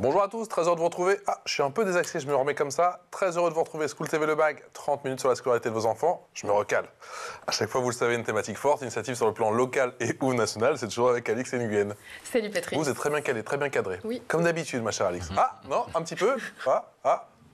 Bonjour à tous, très heureux de vous retrouver. Ah, je suis un peu désaxé, je me remets comme ça. Très heureux de vous retrouver. School TV Le Bag, 30 minutes sur la scolarité de vos enfants. Je me recale. À chaque fois, vous le savez, une thématique forte, initiative sur le plan local et ou national. C'est toujours avec Alix et Nguyen. Salut Patrick. Vous êtes très bien calé, très bien cadré. Oui. Comme d'habitude, ma chère Alix. Ah, non, un petit peu.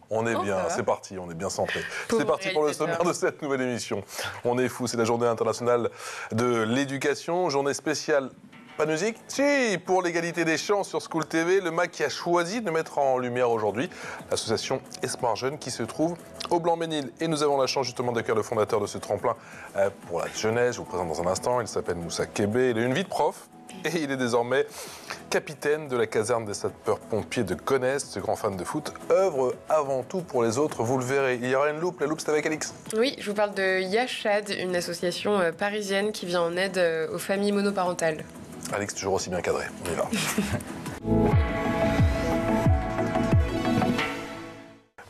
On est bien, c'est parti, on est bien centré. C'est parti pour le sommaire de cette nouvelle émission. On est fou, c'est la journée internationale de l'éducation, journée spéciale. Pas de musique? Si, pour l'égalité des chances sur School TV, le MAC qui a choisi de mettre en lumière aujourd'hui l'association Espoir Jeune qui se trouve au Blanc-Ménil. Et nous avons la chance justement d'accueillir le fondateur de ce tremplin pour la jeunesse. Je vous présente dans un instant, il s'appelle Moussa Kébé, il a une vie de prof. Et il est désormais capitaine de la caserne des sapeurs-pompiers de Gonesse. Ce grand fan de foot œuvre avant tout pour les autres, vous le verrez. Il y aura une loupe, la loupe c'est avec Alix. Oui, je vous parle de Yachad, une association parisienne qui vient en aide aux familles monoparentales. Alix, toujours aussi bien cadré, on y va.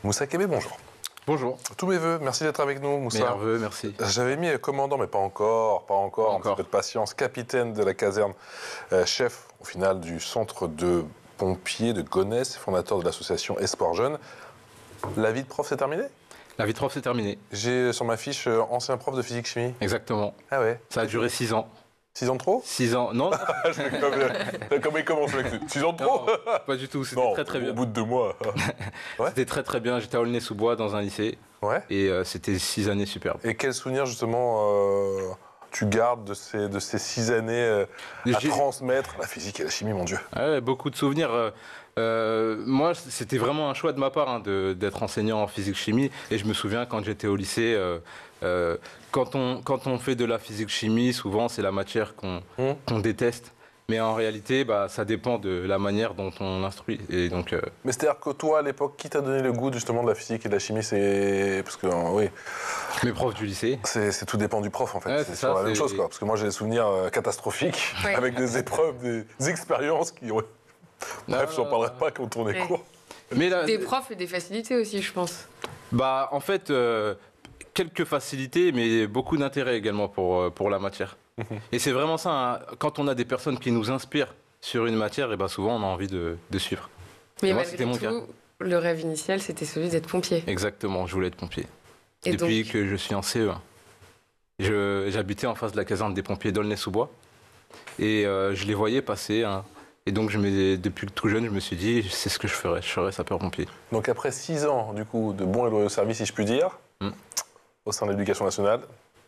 Moussa Kébé, bonjour. Bonjour. Tous mes voeux, merci d'être avec nous, Moussa. Meilleurs voeux, merci. J'avais mis commandant, mais pas encore, un petit peu de patience. Capitaine de la caserne, chef au final du centre de pompiers de Gonesse, fondateur de l'association Espoir Jeune. La vie de prof, c'est terminé? La vie de prof, c'est terminé. J'ai sur ma fiche ancien prof de physique-chimie. Exactement. Ah ouais. Ça a duré 6 ans. 6 ans de trop? 6 ans, non. Comment il commence avec 6 ans de trop? Non, pas du tout, c'était très bien. Au bout de 2 mois. Ouais. C'était très bien, j'étais à Aulnay-sous-Bois dans un lycée. Ouais. Et c'était 6 années superbes. Et quel souvenir justement tu gardes de ces 6 années à transmettre la physique et la chimie, mon Dieu? Ouais, beaucoup de souvenirs. Moi, c'était vraiment un choix de ma part d'être enseignant en physique-chimie. Et je me souviens quand j'étais au lycée, quand on fait de la physique-chimie, souvent c'est la matière qu'on déteste. Mais en réalité, ça dépend de la manière dont on instruit. Et donc, Mais c'est-à-dire que toi, à l'époque, qui t'a donné le goût justement de la physique et de la chimie? C'est parce que oui. Mes profs du lycée. C'est tout dépend du prof en fait. Ouais, c'est la même chose quoi. Parce que moi j'ai des souvenirs catastrophiques avec des épreuves, des expériences qui. Ouais. Bref, j'en parlerai pas quand on est court. Mais des profs et des facilités aussi, je pense. En fait, quelques facilités, mais beaucoup d'intérêt également pour la matière. Et c'est vraiment ça, hein. Quand on a des personnes qui nous inspirent sur une matière, et souvent on a envie de suivre. Mais malgré tout, le rêve initial, c'était celui d'être pompier. Exactement, je voulais être pompier. Et depuis que je suis en CE1. J'habitais en face de la caserne des pompiers d'Aulnay-sous-Bois. Et je les voyais passer. Hein. Et donc, depuis tout jeune, je me suis dit, c'est ce que je serais sapeur-pompier. Donc après 6 ans, du coup, de bons et loyaux services, si je puis dire, au sein de l'éducation nationale,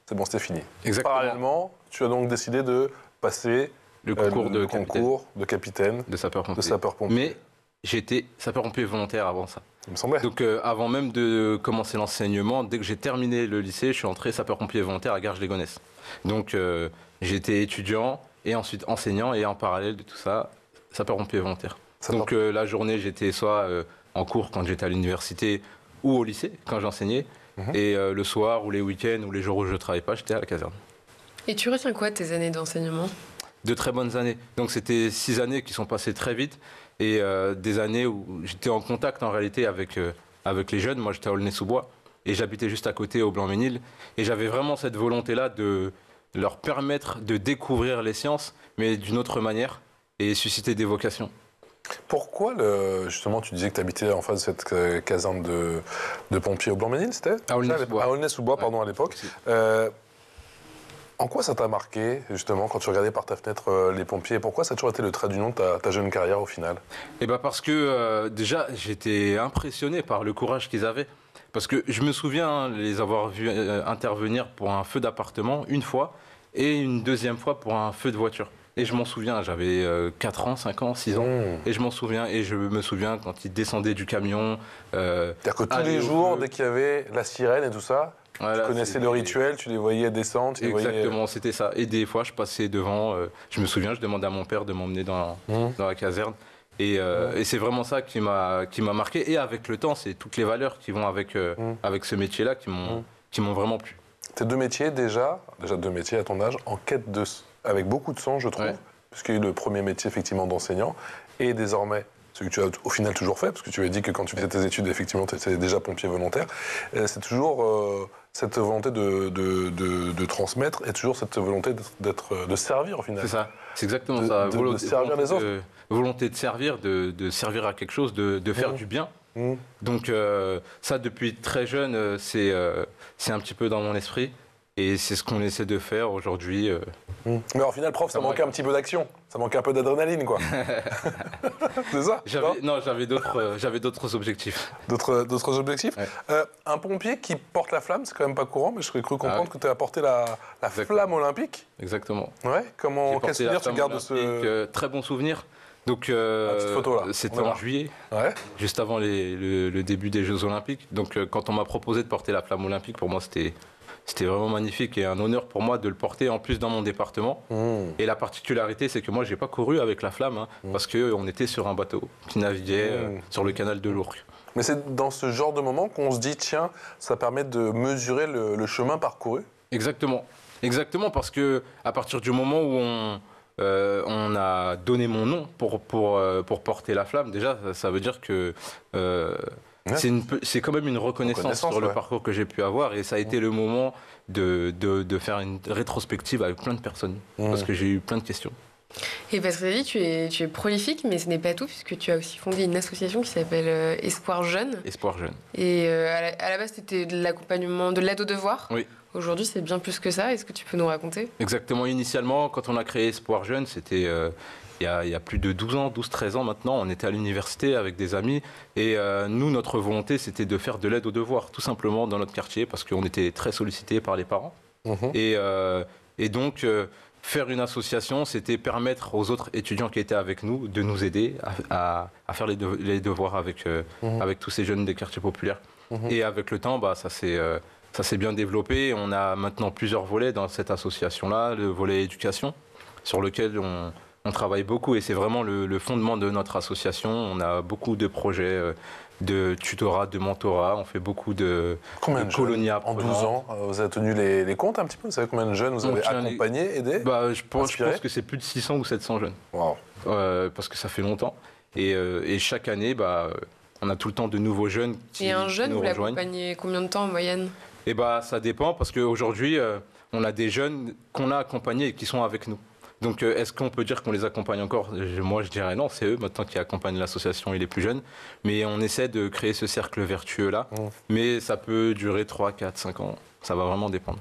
c'est bon, c'était fini. Exactement. Parallèlement, tu as donc décidé de passer le concours de capitaine de sapeur-pompier. Mais j'étais sapeur-pompier volontaire avant ça. Il me semblait. Donc avant même de commencer l'enseignement, dès que j'ai terminé le lycée, je suis entré sapeur-pompier volontaire à Garges-les-Gonesse. Donc j'étais étudiant et ensuite enseignant et en parallèle de tout ça, sapeur-pompier volontaire. Donc la journée, j'étais soit en cours quand j'étais à l'université ou au lycée quand j'enseignais. Et le soir ou les week-ends ou les jours où je ne travaillais pas, j'étais à la caserne. Et tu retiens quoi de tes années d'enseignement? De très bonnes années. Donc c'était 6 années qui sont passées très vite et des années où j'étais en contact en réalité avec les jeunes. Moi j'étais à Aulnay-sous-Bois et j'habitais juste à côté au Blanc-Ménil. Et j'avais vraiment cette volonté-là de leur permettre de découvrir les sciences, mais d'une autre manière et susciter des vocations. Pourquoi, justement, tu disais que tu habitais en face de cette caserne de pompiers au Blanc-Ménil, c'était? À Aulnay-sous-Bois. À Aulnay-sous-Bois, pardon, à l'époque. En quoi ça t'a marqué, justement, quand tu regardais par ta fenêtre les pompiers? Pourquoi ça a toujours été le trait d'union de ta jeune carrière, au final? Parce que, déjà, j'étais impressionné par le courage qu'ils avaient. Parce que je me souviens les avoir vus intervenir pour un feu d'appartement une fois et une deuxième fois pour un feu de voiture. Et je m'en souviens, j'avais 4 ans, 5 ans, 6 ans, et je m'en souviens. Et je me souviens quand ils descendaient du camion. C'est-à-dire que tous les jours, dès qu'il y avait la sirène et tout ça, tu connaissais le rituel, tu les voyais descendre. Exactement, c'était ça. Et des fois, je passais devant, je me souviens, je demandais à mon père de m'emmener dans la caserne. Et c'est vraiment ça qui m'a marqué. Et avec le temps, c'est toutes les valeurs qui vont avec ce métier-là qui m'ont vraiment plu. Tes deux métiers, déjà 2 métiers à ton âge, en quête avec beaucoup de sens, je trouve, puisqu'il y a eu le premier métier effectivement d'enseignant, et désormais ce que tu as au final toujours fait, parce que tu as dit que quand tu faisais tes études, effectivement, tu étais déjà pompier volontaire. C'est toujours cette volonté de transmettre et toujours cette volonté de servir au final. C'est ça, c'est exactement ça. De servir les autres. Volonté de servir, de servir à quelque chose, de faire du bien. Donc ça, depuis très jeune, c'est un petit peu dans mon esprit. Et c'est ce qu'on essaie de faire aujourd'hui. Mais au final, prof, ça manquait un petit peu d'action. Ça manquait un peu d'adrénaline, quoi. C'est ça? J'avais d'autres objectifs. D'autres objectifs? Ouais. Un pompier qui porte la flamme, c'est quand même pas courant, mais je serais cru comprendre que tu as apporté la flamme olympique. Exactement. Ouais, quel souvenir tu gardes de ce... Très bon souvenir. Donc, c'était en juillet, juste avant le début des Jeux Olympiques. Donc, quand on m'a proposé de porter la flamme olympique, pour moi, c'était vraiment magnifique et un honneur pour moi de le porter en plus dans mon département. Et la particularité, c'est que moi, j'ai pas couru avec la flamme parce qu'on était sur un bateau qui naviguait sur le canal de l'Ourcq. Mais c'est dans ce genre de moment qu'on se dit, tiens, ça permet de mesurer le chemin parcouru. Exactement. Exactement, parce que à partir du moment où on a donné mon nom pour porter la flamme, déjà, ça veut dire que... c'est quand même une reconnaissance sur le parcours que j'ai pu avoir et ça a été le moment de faire une rétrospective avec plein de personnes parce que j'ai eu plein de questions. Et parce que tu es prolifique, mais ce n'est pas tout, puisque tu as aussi fondé une association qui s'appelle Espoir Jeune. Espoir Jeune. Et à la base, c'était de l'accompagnement, de l'aide aux devoirs. Oui. Aujourd'hui, c'est bien plus que ça. Est-ce que tu peux nous raconter? Exactement. Initialement, quand on a créé Espoir Jeune, c'était... il y a plus de 12-13 ans maintenant, on était à l'université avec des amis et nous, notre volonté, c'était de faire de l'aide aux devoirs, tout simplement dans notre quartier, parce qu'on était très sollicités par les parents. Et donc, faire une association, c'était permettre aux autres étudiants qui étaient avec nous de nous aider à faire les devoirs avec tous ces jeunes des quartiers populaires. Et avec le temps, ça s'est bien développé. On a maintenant plusieurs volets dans cette association-là, le volet éducation, sur lequel on travaille beaucoup et c'est vraiment le fondement de notre association. On a beaucoup de projets de tutorat, de mentorat. On fait beaucoup de colonies apprenantes. En 12 ans, vous avez tenu les comptes un petit peu? Vous savez combien de jeunes vous avez accompagnés, aidés? Je pense que c'est plus de 600 ou 700 jeunes. Wow. Parce que ça fait longtemps. Et chaque année, on a tout le temps de nouveaux jeunes qui nous rejoignent. Et un jeune, vous l'accompagnez combien de temps en moyenne? Ça dépend parce qu'aujourd'hui, on a des jeunes qu'on a accompagnés et qui sont avec nous. Donc, est-ce qu'on peut dire qu'on les accompagne encore? Moi, je dirais non, c'est eux maintenant qui accompagnent l'association et les plus jeunes. Mais on essaie de créer ce cercle vertueux-là. Mais ça peut durer 3, 4, 5 ans. Ça va vraiment dépendre.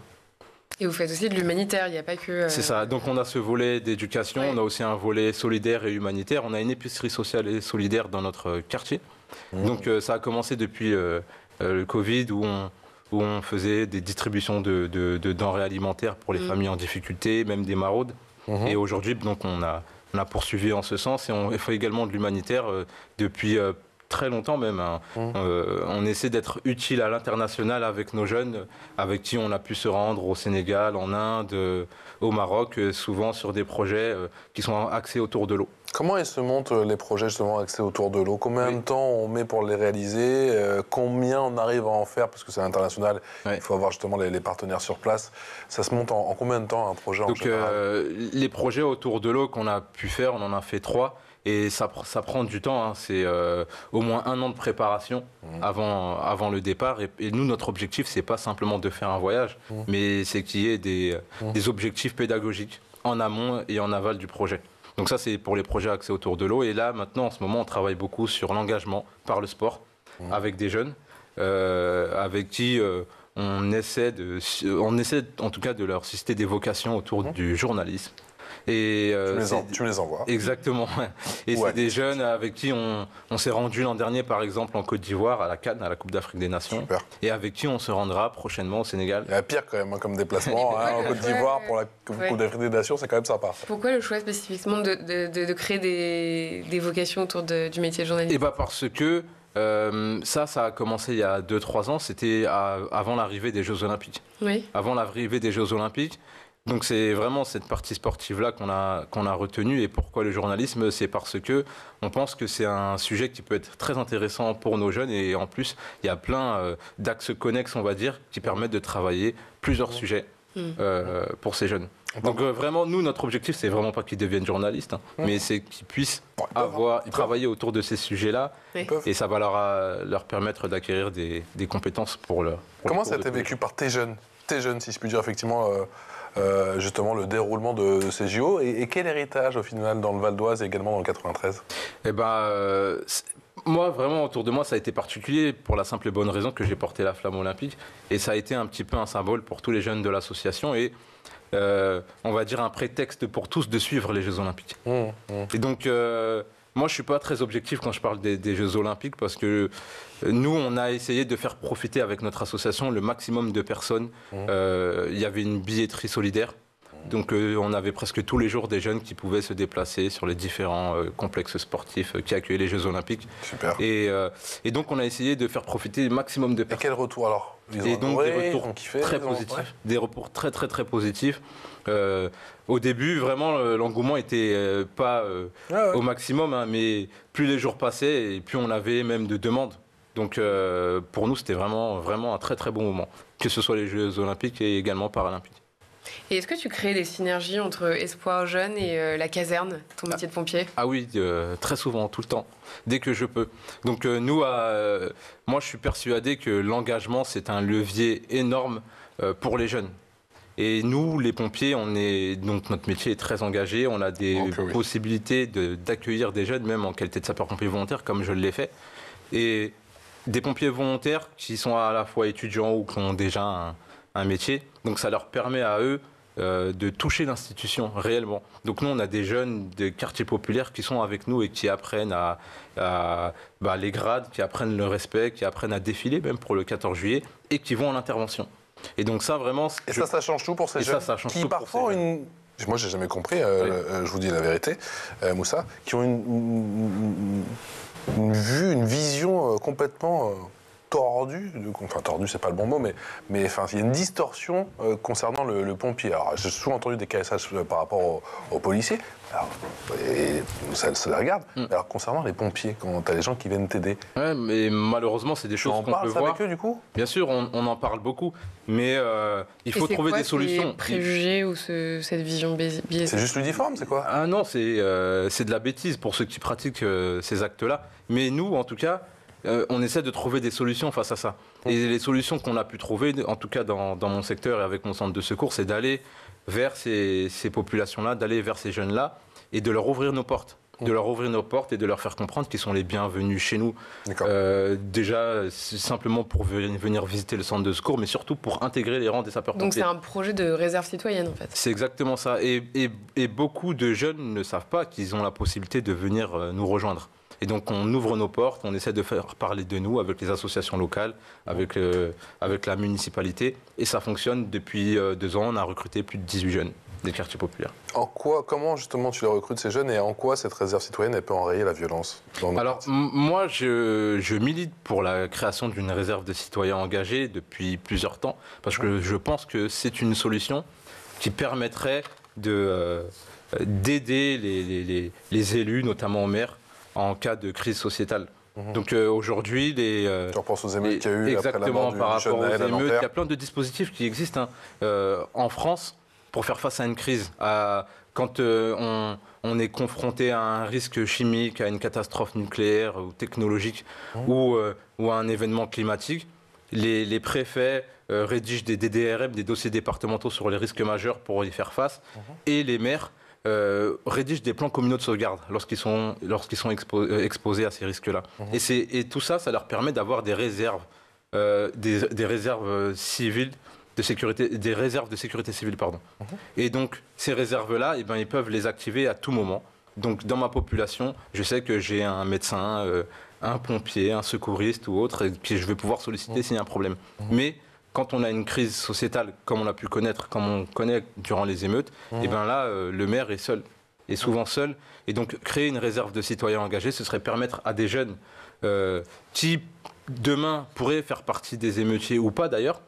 Et vous faites aussi de l'humanitaire, il n'y a pas que... C'est ça, donc on a ce volet d'éducation, on a aussi un volet solidaire et humanitaire. On a une épicerie sociale et solidaire dans notre quartier. Donc, ça a commencé depuis le Covid où on faisait des distributions de denrées alimentaires pour les familles en difficulté, même des maraudes. Et aujourd'hui, donc, on a poursuivi en ce sens et on fait également de l'humanitaire depuis très longtemps même. On essaie d'être utile à l'international avec nos jeunes, avec qui on a pu se rendre au Sénégal, en Inde, au Maroc, souvent sur des projets qui sont axés autour de l'eau. Comment ils se montent les projets justement axés autour de l'eau? Combien de temps on met pour les réaliser? Combien on arrive à en faire? Parce que c'est international, il faut avoir justement les partenaires sur place. Ça se monte en combien de temps un projet en général? Les projets autour de l'eau qu'on a pu faire, on en a fait 3. Et ça prend du temps, c'est au moins 1 an de préparation avant le départ. Et nous, notre objectif, c'est pas simplement de faire un voyage, mais c'est qu'il y ait des objectifs pédagogiques en amont et en aval du projet. Donc ça, c'est pour les projets axés autour de l'eau. Et là, maintenant, en ce moment, on travaille beaucoup sur l'engagement par le sport avec des jeunes, avec qui on essaie en tout cas de leur susciter des vocations autour du journalisme. Et, tu me les envoies. Exactement. Et c'est des jeunes avec qui on s'est rendu l'an dernier, par exemple, en Côte d'Ivoire, à la CAN, à la Coupe d'Afrique des Nations. Super. Et avec qui on se rendra prochainement au Sénégal. Il y a pire quand même comme déplacement en Côte d'Ivoire pour la Coupe d'Afrique des Nations, c'est quand même sympa. Pourquoi le choix spécifiquement de créer des vocations autour du métier de journaliste? Parce que ça a commencé il y a 2-3 ans, c'était avant l'arrivée des Jeux Olympiques. Oui. Avant l'arrivée des Jeux Olympiques. Donc c'est vraiment cette partie sportive-là qu'on a retenue. Et pourquoi le journalisme? C'est parce que on pense que c'est un sujet qui peut être très intéressant pour nos jeunes. Et en plus, il y a plein d'axes connexes, on va dire, qui permettent de travailler plusieurs sujets pour ces jeunes. Donc vraiment, nous, notre objectif, c'est vraiment pas qu'ils deviennent journalistes, mais c'est qu'ils puissent travailler autour de ces sujets-là, et ça va leur permettre d'acquérir des compétences pour leur... Comment ça a été vécu par tes jeunes, si je puis dire, effectivement, justement, le déroulement de ces JO, et quel héritage, au final, dans le Val d'Oise et également dans le 93? Moi, vraiment, autour de moi, ça a été particulier pour la simple et bonne raison que j'ai porté la flamme olympique, et ça a été un petit peu un symbole pour tous les jeunes de l'association, et on va dire un prétexte pour tous de suivre les Jeux Olympiques. Et donc, moi, je ne suis pas très objectif quand je parle des Jeux Olympiques, parce que nous, on a essayé de faire profiter avec notre association le maximum de personnes. Il y avait une billetterie solidaire. Donc on avait presque tous les jours des jeunes qui pouvaient se déplacer sur les différents complexes sportifs qui accueillaient les Jeux Olympiques. Super. Et donc on a essayé de faire profiter le maximum de personnes. Et quel retour alors? Des retours très positifs. Des retours très très très positifs. Au début, vraiment, l'engouement était pas au maximum, mais plus les jours passaient et plus on avait même de demandes. Donc pour nous, c'était vraiment, vraiment un très très bon moment, que ce soit les Jeux Olympiques et également Paralympiques. Et est-ce que tu crées des synergies entre Espoir Jeune et la caserne, ton métier de pompier? Ah oui, très souvent, tout le temps, dès que je peux. Donc moi je suis persuadé que l'engagement c'est un levier énorme pour les jeunes. Et nous, les pompiers, donc notre métier est très engagé, on a des possibilités d'accueillir des jeunes, même en qualité de sapeur-pompier volontaire, comme je l'ai fait. Et des pompiers volontaires qui sont à la fois étudiants ou qui ont déjà un métier, donc ça leur permet à eux de toucher l'institution réellement. Donc nous, on a des jeunes des quartiers populaires qui sont avec nous et qui apprennent les grades, qui apprennent le respect, qui apprennent à défiler même pour le 14 juillet et qui vont à l'intervention. Et donc ça, vraiment... Et ça change tout pour ces jeunes qui parfois moi, j'ai jamais compris, je vous dis la vérité, Moussa, qui ont une vision complètement... tordue, enfin tordue c'est pas le bon mot, mais il y a une distorsion concernant le pompier. Alors j'ai souvent entendu des caissages par rapport aux policiers, alors, ça les regarde, mais alors concernant les pompiers, quand t'as des gens qui viennent t'aider... Ouais, mais malheureusement c'est des choses qu'on peut voir. On parle avec eux du coup? Bien sûr, on en parle beaucoup, mais il faut trouver des solutions. C'est préjugés ou cette vision biaisée? C'est juste l'uniforme, c'est quoi? Ah non, c'est de la bêtise pour ceux qui pratiquent ces actes-là, mais nous en tout cas, on essaie de trouver des solutions face à ça. Et les solutions qu'on a pu trouver, en tout cas dans mon secteur et avec mon centre de secours, c'est d'aller vers ces populations-là, d'aller vers ces jeunes-là et de leur ouvrir nos portes. De leur ouvrir nos portes et de leur faire comprendre qu'ils sont les bienvenus chez nous. Déjà, simplement pour venir visiter le centre de secours, mais surtout pour intégrer les rangs des sapeurs-pompiers. Donc c'est un projet de réserve citoyenne en fait. C'est exactement ça. Et beaucoup de jeunes ne savent pas qu'ils ont la possibilité de venir nous rejoindre. Et donc on ouvre nos portes, on essaie de faire parler de nous avec les associations locales, avec la municipalité. Et ça fonctionne depuis 2 ans, on a recruté plus de 18 jeunes des quartiers populaires. Comment justement tu les recrutes ces jeunes et en quoi cette réserve citoyenne elle peut enrayer la violence dans nos quartiers? Moi je milite pour la création d'une réserve de citoyens engagés depuis plusieurs temps, parce que je pense que c'est une solution qui permettrait d'aider les élus, notamment aux maires, en cas de crise sociétale. Donc aujourd'hui, tu repenses aux émeutes qu'il y a eu après la mort par rapport aux émeutes, il y a Nanterre. plein de dispositifs qui existent en France pour faire face à une crise. Quand on est confronté à un risque chimique, à une catastrophe nucléaire ou technologique ou à un événement climatique, les préfets rédigent des DDRM, des dossiers départementaux sur les risques majeurs pour y faire face, et les maires rédigent des plans communaux de sauvegarde lorsqu'ils sont exposés à ces risques-là. Et tout ça, ça leur permet d'avoir des réserves, des réserves civiles de sécurité, des réserves de sécurité civile, pardon. Et donc ces réserves-là, ils peuvent les activer à tout moment. Donc dans ma population, je sais que j'ai un médecin, un pompier, un secouriste ou autre, que je vais pouvoir solliciter s'il y a un problème. Mais quand on a une crise sociétale, comme on a pu connaître, comme on connaît durant les émeutes, et bien là, le maire est seul, est souvent seul. Et donc, créer une réserve de citoyens engagés, ce serait permettre à des jeunes qui, demain, pourraient faire partie des émeutiers ou pas d'ailleurs,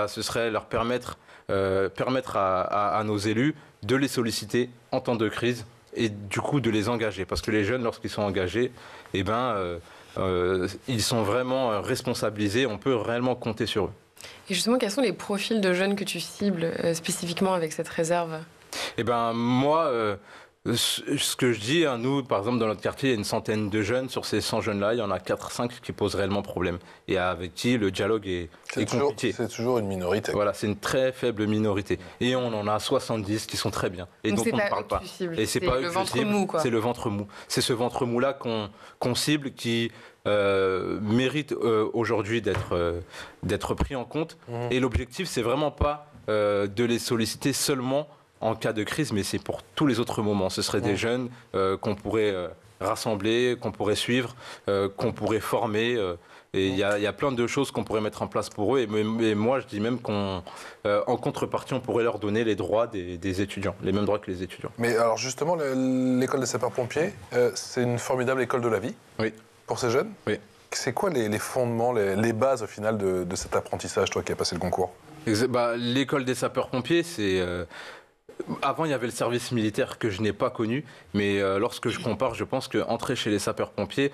ce serait leur permettre à nos élus de les solliciter en temps de crise et du coup de les engager. Parce que les jeunes, lorsqu'ils sont engagés, ils sont vraiment responsabilisés, on peut réellement compter sur eux. Et justement, quels sont les profils de jeunes que tu cibles spécifiquement avec cette réserve? Eh ben moi, ce que je dis, hein, nous, par exemple, dans notre quartier, il y a une centaine de jeunes. Sur ces 100 jeunes-là, il y en a 4-5 qui posent réellement problème. Et avec qui le dialogue est compliqué. C'est toujours une minorité. Voilà, c'est une très faible minorité. Et on en a 70 qui sont très bien. Et donc on ne parle pas. Et c'est pas le ventre mou, quoi. C'est le ventre mou. C'est ce ventre mou-là qu'on cible, qui mérite aujourd'hui d'être pris en compte. Et l'objectif, c'est vraiment pas de les solliciter seulement en cas de crise, mais c'est pour tous les autres moments. Ce seraient des jeunes qu'on pourrait rassembler, qu'on pourrait suivre, qu'on pourrait former. Et il y a plein de choses qu'on pourrait mettre en place pour eux. Et moi, je dis même qu'en contrepartie, on pourrait leur donner les droits des étudiants, les mêmes droits que les étudiants. Mais alors justement, l'école des sapeurs-pompiers, c'est une formidable école de la vie. Oui. Pour ces jeunes. Oui. C'est quoi les fondements, les bases au final de cet apprentissage, toi qui as passé le concours? L'école des sapeurs-pompiers, c'est... Avant, il y avait le service militaire que je n'ai pas connu, mais lorsque je compare, je pense qu'entrer chez les sapeurs-pompiers,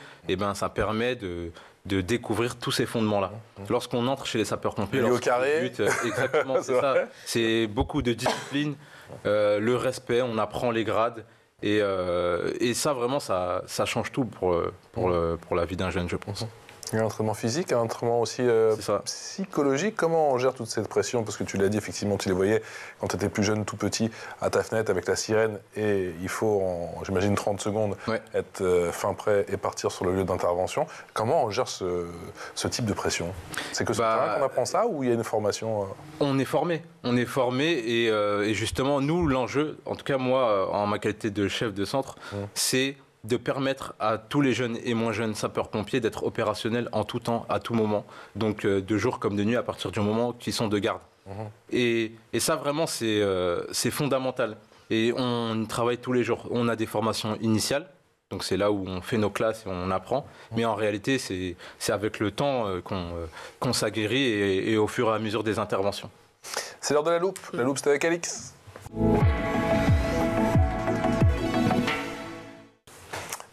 ça permet de découvrir tous ces fondements-là. Lorsqu'on entre chez les sapeurs-pompiers, au carré. Exactement, c'est ça. C'est beaucoup de discipline, le respect, on apprend les grades. Et ça, vraiment, ça change tout pour la vie d'un jeune, je pense. Il y a un entraînement physique, un entraînement aussi psychologique. Comment on gère toute cette pression? Parce que tu l'as dit, effectivement, tu les voyais quand tu étais plus jeune, tout petit, à ta fenêtre avec la sirène. Et il faut, j'imagine, 30 secondes, être fin prêt et partir sur le lieu d'intervention. Comment on gère ce type de pression? C'est que sur le terrain qu'on apprend ça ou il y a une formation On est formé. Et justement, nous, l'enjeu, en tout cas moi, en ma qualité de chef de centre, c'est de permettre à tous les jeunes et moins jeunes sapeurs-pompiers d'être opérationnels en tout temps, à tout moment, donc de jour comme de nuit, à partir du moment qu'ils sont de garde. Et ça, vraiment, c'est fondamental. Et on travaille tous les jours. On a des formations initiales, donc c'est là où on fait nos classes et on apprend. Mais en réalité, c'est avec le temps qu'on s'aguerrit et au fur et à mesure des interventions. C'est l'heure de la loupe. La loupe, c'était avec Alix.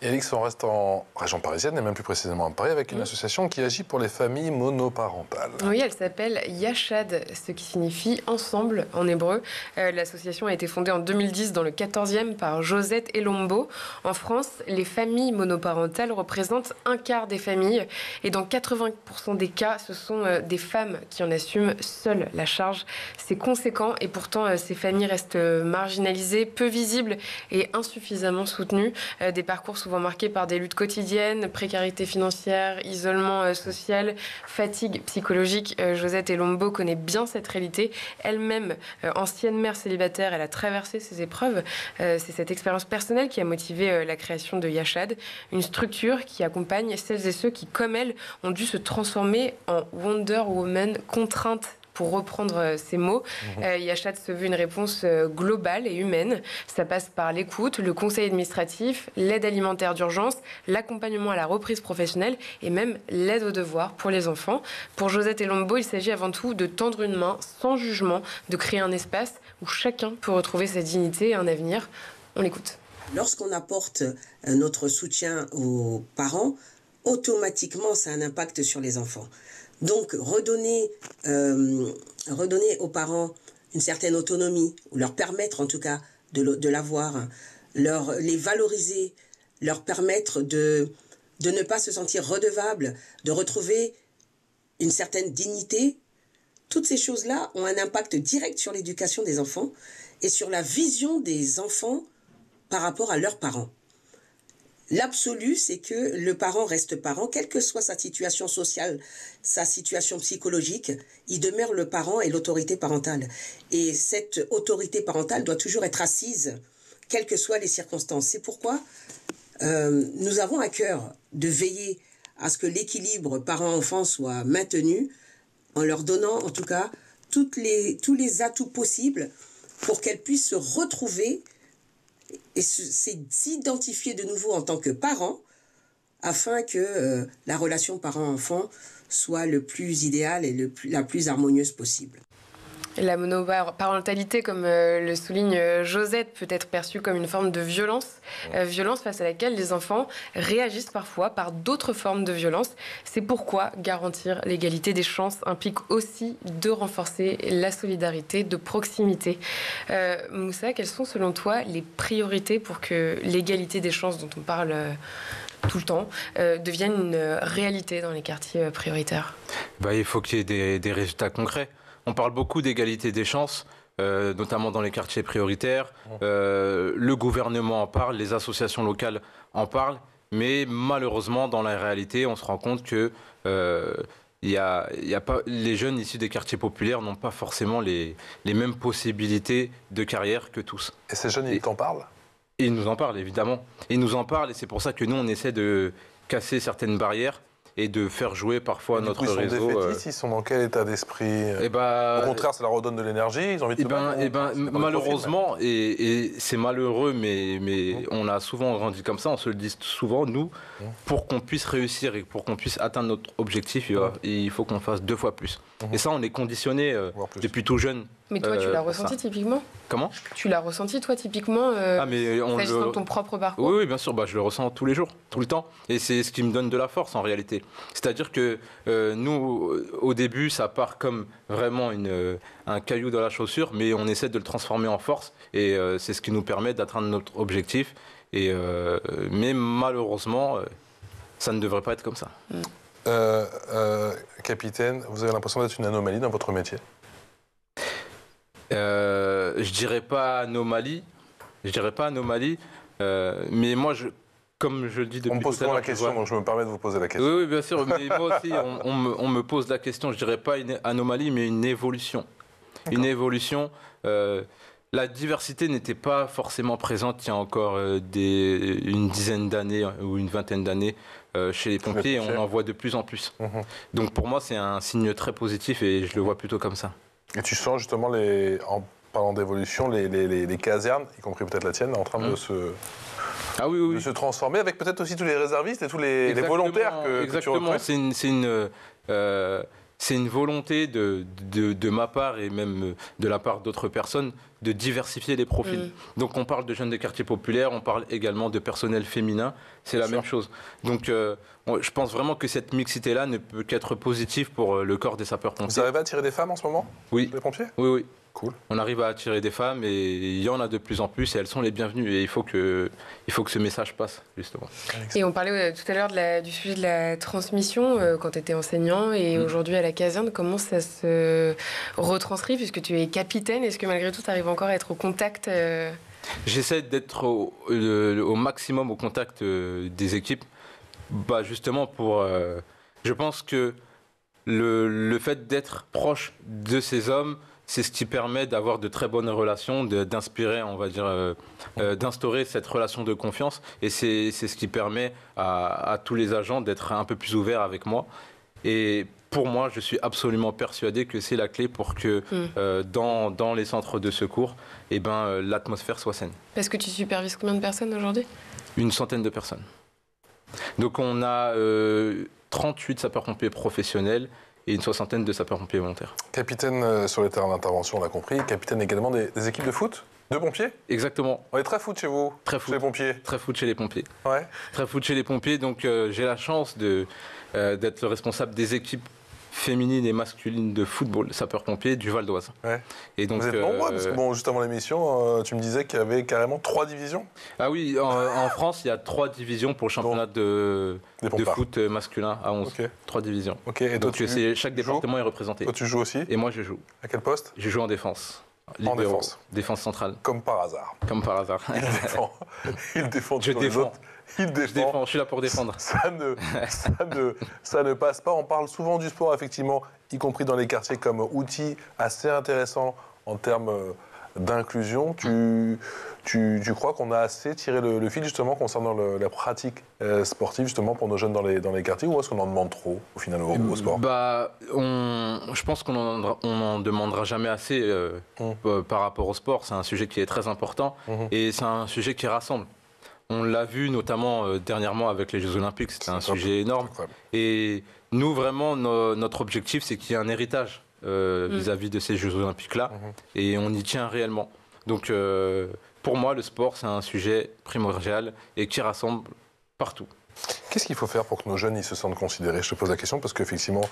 Et Alix, on reste en région parisienne, et même plus précisément à Paris, avec une association qui agit pour les familles monoparentales. Oui, elle s'appelle Yachad, ce qui signifie « ensemble » en hébreu. L'association a été fondée en 2010 dans le 14e par Josette Elombo. En France, les familles monoparentales représentent un quart des familles. Et dans 80% des cas, ce sont des femmes qui en assument seules la charge. C'est conséquent et pourtant, ces familles restent marginalisées, peu visibles et insuffisamment soutenues. Des parcours souvent marqués par des luttes quotidiennes, précarité financière, isolement social, fatigue psychologique. Josette Elombo connaît bien cette réalité. Elle-même, ancienne mère célibataire, elle a traversé ces épreuves. C'est cette expérience personnelle qui a motivé la création de Yachad, une structure qui accompagne celles et ceux qui, comme elle, ont dû se transformer en Wonder Woman contraintes. Pour reprendre ces mots, Yachad se veut une réponse globale et humaine. Ça passe par l'écoute, le conseil administratif, l'aide alimentaire d'urgence, l'accompagnement à la reprise professionnelle et même l'aide aux devoirs pour les enfants. Pour Josette Elombo, il s'agit avant tout de tendre une main sans jugement, de créer un espace où chacun peut retrouver sa dignité et un avenir. On l'écoute. Lorsqu'on apporte notre soutien aux parents, automatiquement, ça a un impact sur les enfants. Donc, redonner aux parents une certaine autonomie, ou leur permettre en tout cas de l'avoir, les valoriser, leur permettre de ne pas se sentir redevable, de retrouver une certaine dignité, toutes ces choses-là ont un impact direct sur l'éducation des enfants et sur la vision des enfants par rapport à leurs parents. L'absolu, c'est que le parent reste parent, quelle que soit sa situation sociale, sa situation psychologique, il demeure le parent et l'autorité parentale. Et cette autorité parentale doit toujours être assise, quelles que soient les circonstances. C'est pourquoi nous avons à cœur de veiller à ce que l'équilibre parent-enfant soit maintenu, en leur donnant en tout cas tous les atouts possibles pour qu'elles puissent se retrouver et s'identifier de nouveau en tant que parents afin que la relation parent-enfant soit le plus idéale et la plus harmonieuse possible. La monoparentalité, comme le souligne Josette, peut être perçue comme une forme de violence, violence face à laquelle les enfants réagissent parfois par d'autres formes de violence. C'est pourquoi garantir l'égalité des chances implique aussi de renforcer la solidarité de proximité. Moussa, quelles sont selon toi les priorités pour que l'égalité des chances dont on parle tout le temps devienne une réalité dans les quartiers prioritaires? Il faut qu'il y ait des résultats concrets. On parle beaucoup d'égalité des chances, notamment dans les quartiers prioritaires. Le gouvernement en parle, les associations locales en parlent, mais malheureusement, dans la réalité, on se rend compte que les jeunes issus des quartiers populaires n'ont pas forcément les mêmes possibilités de carrière que tous. Et ces jeunes, ils t'en parlent? Ils nous en parlent, évidemment. Ils nous en parlent, et c'est pour ça que nous, on essaie de casser certaines barrières et de faire jouer parfois notre réseau. Ils sont défaitistes, ils sont dans quel état d'esprit? Au contraire, ça leur redonne de l'énergie, ils ont envie de se battre. Malheureusement, et c'est malheureux, mais on a souvent grandi comme ça, on se le dit souvent, nous, pour qu'on puisse réussir et pour qu'on puisse atteindre notre objectif, il faut qu'on fasse 2 fois plus. Et ça, on est conditionné depuis tout jeune. Mais toi, tu l'as ressenti typiquement? Comment? Tu l'as ressenti, toi, typiquement, s'agissant de ton propre parcours? Oui, bien sûr, je le ressens tous les jours, tout le temps. Et c'est ce qui me donne de la force, en réalité. C'est-à-dire que nous, au début, ça part comme vraiment un caillou dans la chaussure, mais on essaie de le transformer en force. Et c'est ce qui nous permet d'atteindre notre objectif. Mais malheureusement, ça ne devrait pas être comme ça. Capitaine, vous avez l'impression d'être une anomalie dans votre métier? Je dirais pas anomalie, mais moi, comme je le dis depuis tout à l'heure... On me pose souvent la question, donc je me permets de vous poser la question. Oui, bien sûr, mais moi aussi, on me pose la question, je dirais pas une anomalie, mais une évolution. Une évolution. La diversité n'était pas forcément présente il y a encore une dizaine d'années ou une vingtaine d'années chez les pompiers, et on en voit de plus en plus. Donc pour moi, c'est un signe très positif et je le vois plutôt comme ça. Et tu sens justement, en parlant d'évolution, les casernes, y compris peut-être la tienne, en train de se transformer, avec peut-être aussi tous les réservistes et tous les volontaires que tu recrutes. C'est une volonté de ma part et même de la part d'autres personnes de diversifier les profils. Donc on parle de jeunes des quartiers populaires, on parle également de personnel féminin, c'est la même chose. Donc je pense vraiment que cette mixité-là ne peut qu'être positive pour le corps des sapeurs-pompiers. Vous arrivez à attirer des femmes en ce moment? Oui. Les pompiers? Oui. Cool. On arrive à attirer des femmes et il y en a de plus en plus et elles sont les bienvenues. Et il faut que ce message passe, justement. Et on parlait tout à l'heure du sujet de la transmission quand tu étais enseignant et aujourd'hui à la caserne. Comment ça se retranscrit puisque tu es capitaine? Est-ce que malgré tout, tu arrives encore à être au contact J'essaie d'être au maximum au contact des équipes. Justement pour... je pense que le fait d'être proche de ces hommes, c'est ce qui permet d'avoir de très bonnes relations, d'inspirer, on va dire, d'instaurer cette relation de confiance. Et c'est ce qui permet à tous les agents d'être un peu plus ouverts avec moi. Et pour moi, je suis absolument persuadé que c'est la clé pour que dans les centres de secours, l'atmosphère soit saine. Parce que tu supervises combien de personnes aujourd'hui? Une centaine de personnes. Donc on a 38 sapeurs-pompiers professionnels et une soixantaine de sapeurs-pompiers volontaires. Capitaine sur les terrains d'intervention, on l'a compris. Capitaine également des équipes de foot? De pompiers? Exactement. On est très foot chez vous? Très foot. Chez les pompiers? Très foot chez les pompiers. Ouais. Très foot chez les pompiers. Donc j'ai la chance d'être le responsable des équipes féminines et masculines de football sapeurs-pompiers du Val d'Oise. Ouais. Et donc, vous êtes nombreux parce que juste avant l'émission, tu me disais qu'il y avait carrément 3 divisions? Ah oui, en France, il y a 3 divisions pour le championnat de foot masculin à 11. Okay. 3 divisions. Okay. Et donc chaque département est représenté. Toi, tu joues aussi? Et moi, je joue. À quel poste? Je joue en défense. En défense. Défense centrale. Comme par hasard. Comme par hasard. Il défend. Je défends. Il défend. Je suis là pour défendre. Ça ne passe pas. On parle souvent du sport, effectivement, y compris dans les quartiers, comme outil assez intéressant en termes d'inclusion. Tu crois qu'on a assez tiré le fil, justement, concernant la pratique sportive, justement, pour nos jeunes dans les quartiers, ou est-ce qu'on en demande trop, au final, au sport? Je pense qu'on n'en demandera jamais assez par rapport au sport. C'est un sujet qui est très important et c'est un sujet qui rassemble. On l'a vu notamment dernièrement avec les Jeux Olympiques, c'était un sujet énorme. Et nous, vraiment, notre objectif, c'est qu'il y ait un héritage vis-à-vis de ces Jeux Olympiques-là, et on y tient réellement. Donc, pour moi, le sport, c'est un sujet primordial et qui rassemble partout. Qu'est-ce qu'il faut faire pour que nos jeunes ils se sentent considérés? Je te pose la question parce qu'effectivement,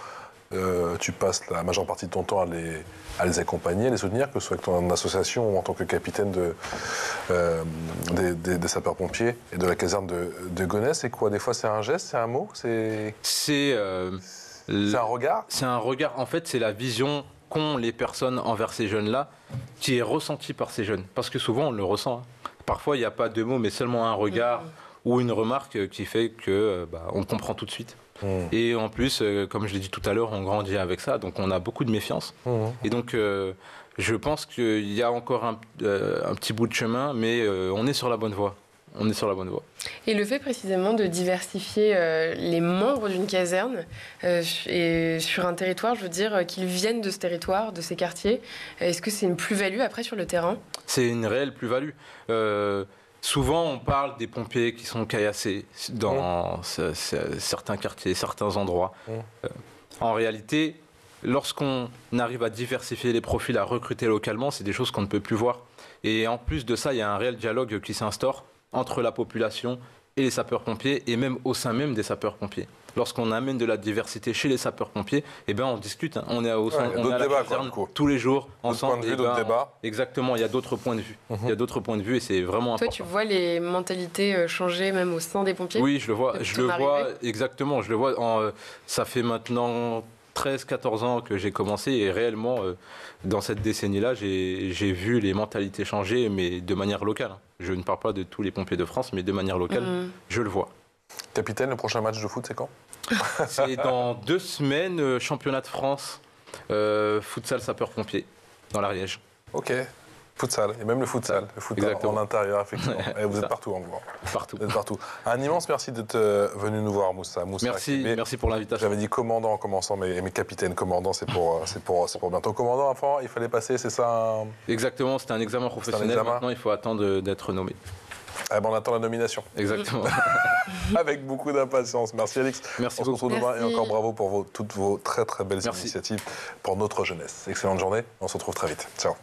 tu passes la majeure partie de ton temps à les accompagner, à les soutenir, que ce soit avec ton association ou en tant que capitaine des sapeurs-pompiers et de la caserne de Gonesse. C'est quoi? Des fois, c'est un geste, c'est un mot, c'est un regard? C'est un regard. En fait, c'est la vision qu'ont les personnes envers ces jeunes-là qui est ressentie par ces jeunes. Parce que souvent, on le ressent. Hein. Parfois, il n'y a pas de mots, mais seulement un regard ou une remarque qui fait que on comprend tout de suite. Et en plus, comme je l'ai dit tout à l'heure, on grandit avec ça, donc on a beaucoup de méfiance. Et donc, je pense qu'il y a encore un petit bout de chemin, mais on est sur la bonne voie. On est sur la bonne voie. Et le fait précisément de diversifier les membres d'une caserne et sur un territoire, je veux dire, qu'ils viennent de ce territoire, de ces quartiers, est-ce que c'est une plus-value après sur le terrain? C'est une réelle plus-value. Souvent, on parle des pompiers qui sont caillassés dans certains quartiers, certains endroits. En réalité, lorsqu'on arrive à diversifier les profils, à recruter localement, c'est des choses qu'on ne peut plus voir. Et en plus de ça, il y a un réel dialogue qui s'instaure entre la population et les sapeurs-pompiers, et même au sein même des sapeurs-pompiers. Lorsqu'on amène de la diversité chez les sapeurs-pompiers, on discute. Hein. On est à la caserne tous les jours ensemble. D'autres débats. Exactement, il y a d'autres points de vue. Il y a d'autres points de vue et c'est vraiment important. Toi, tu vois les mentalités changer même au sein des pompiers? Oui, je le vois. Exactement. Je le vois. Ça fait maintenant 13-14 ans que j'ai commencé et réellement, dans cette décennie-là, j'ai vu les mentalités changer, mais de manière locale. Je ne parle pas de tous les pompiers de France, mais de manière locale, je le vois. Capitaine, le prochain match de foot, c'est quand? C'est dans 2 semaines, championnat de France, futsal sapeur-pompier, dans l'Ariège. Ok, futsal, et même le futsal en intérieur, effectivement. Et vous êtes partout, on le voit. Partout. Vous êtes partout. Un immense merci d'être venu nous voir, Moussa. Merci pour l'invitation. J'avais dit commandant en commençant, mais capitaine, commandant, c'est pour bientôt. Commandant, enfin, il fallait passer, c'est ça Exactement, c'était un examen professionnel. Maintenant, il faut attendre d'être nommé. Ah ben on attend la nomination. Exactement. Avec beaucoup d'impatience. Merci Alix. Merci on se retrouve demain et encore bravo pour toutes vos très très belles initiatives pour notre jeunesse. Excellente journée. On se retrouve très vite. Ciao.